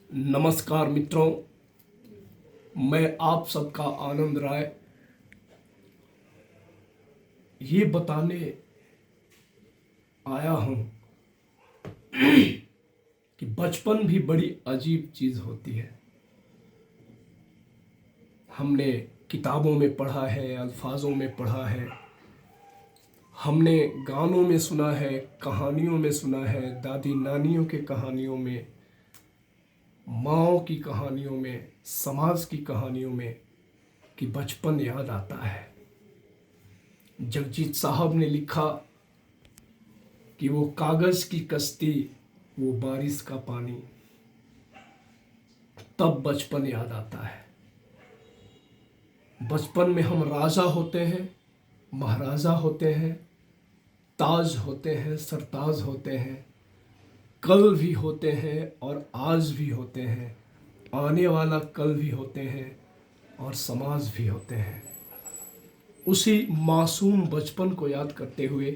नमस्कार मित्रों, मैं आप सबका आनंद राय ये बताने आया हूँ कि बचपन भी बड़ी अजीब चीज़ होती है। हमने किताबों में पढ़ा है, अल्फाजों में पढ़ा है, हमने गानों में सुना है, कहानियों में सुना है, दादी नानियों के कहानियों में, माँओं की कहानियों में, समाज की कहानियों में कि बचपन याद आता है। जगजीत साहब ने लिखा कि वो कागज़ की कश्ती, वो बारिश का पानी, तब बचपन याद आता है। बचपन में हम राजा होते हैं, महाराजा होते हैं, ताज होते हैं, सरताज होते हैं, कल भी होते हैं और आज भी होते हैं, आने वाला कल भी होते हैं और समाज भी होते हैं। उसी मासूम बचपन को याद करते हुए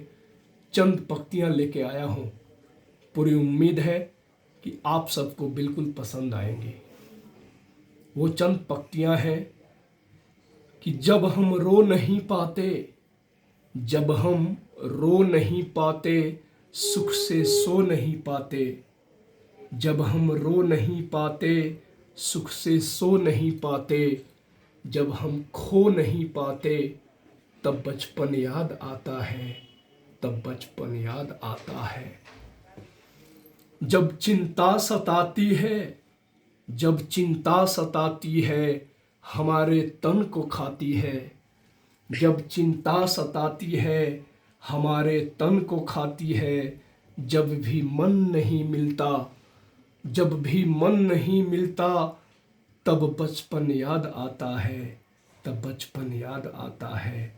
चंद पंक्तियाँ लेके आया हूँ। पूरी उम्मीद है कि आप सबको बिल्कुल पसंद आएंगी। वो चंद पंक्तियाँ हैं कि जब हम रो नहीं पाते, जब हम रो नहीं पाते, सुख से सो नहीं पाते, जब हम रो नहीं पाते, सुख से सो नहीं पाते, जब हम खो नहीं पाते, तब बचपन याद आता है, तब बचपन याद आता है। जब चिंता सताती है, जब चिंता सताती है, हमारे तन को खाती है, जब चिंता सताती है, हमारे तन को खाती है, जब भी मन नहीं मिलता, जब भी मन नहीं मिलता, तब बचपन याद आता है, तब बचपन याद आता है।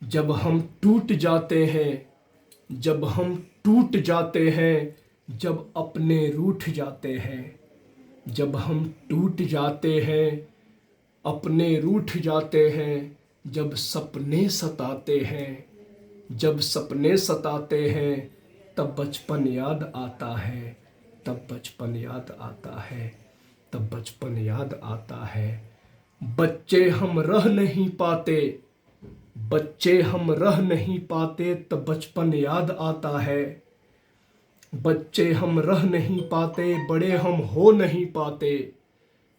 जब हम टूट जाते हैं, जब हम टूट जाते हैं, जब अपने रूठ जाते हैं, जब हम टूट जाते हैं, अपने रूठ जाते हैं, जब सपने सताते हैं, जब सपने सताते हैं, तब बचपन याद आता है, तब बचपन याद आता है, तब बचपन याद आता है। बच्चे हम रह नहीं पाते, बच्चे हम रह नहीं पाते, तब बचपन याद आता है। बच्चे हम रह नहीं पाते, बड़े हम हो नहीं पाते,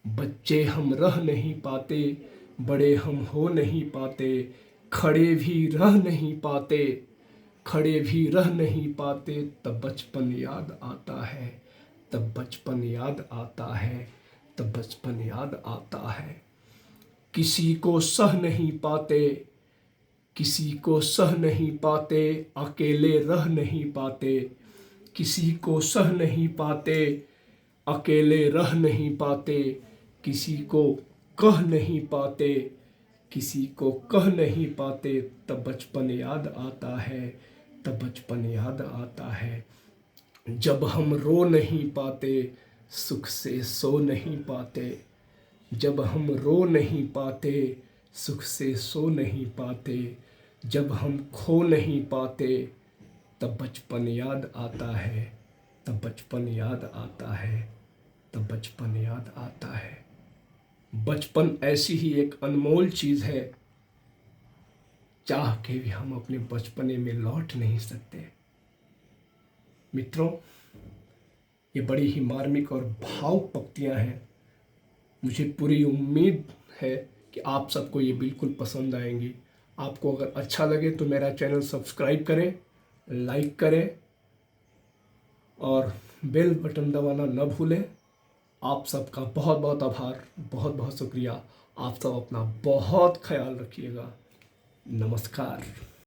बच्चे हम रह नहीं पाते, बड़े हम हो नहीं पाते, खड़े भी रह नहीं पाते, खड़े भी रह नहीं पाते, तब बचपन याद आता है, तब बचपन याद आता है, तब बचपन याद आता है। किसी को सह नहीं पाते, किसी को सह नहीं पाते, अकेले रह नहीं पाते, किसी को सह नहीं पाते, अकेले रह नहीं पाते, किसी को कह नहीं पाते, किसी को कह नहीं पाते, तब बचपन याद आता है, तब बचपन याद आता है। जब हम रो नहीं पाते, सुख से सो नहीं पाते, जब हम रो नहीं पाते, सुख से सो नहीं पाते, जब हम खो नहीं पाते, तब बचपन याद आता है, तब बचपन याद आता है, तब बचपन याद आता है। बचपन ऐसी ही एक अनमोल चीज़ है, चाह के भी हम अपने बचपने में लौट नहीं सकते। मित्रों, ये बड़ी ही मार्मिक और भावुक पंक्तियाँ हैं। मुझे पूरी उम्मीद है कि आप सबको ये बिल्कुल पसंद आएंगी। आपको अगर अच्छा लगे तो मेरा चैनल सब्सक्राइब करें, लाइक करें और बेल बटन दबाना न भूलें। आप सबका बहुत बहुत आभार, बहुत बहुत शुक्रिया। आप सब अपना बहुत ख्याल रखिएगा। नमस्कार।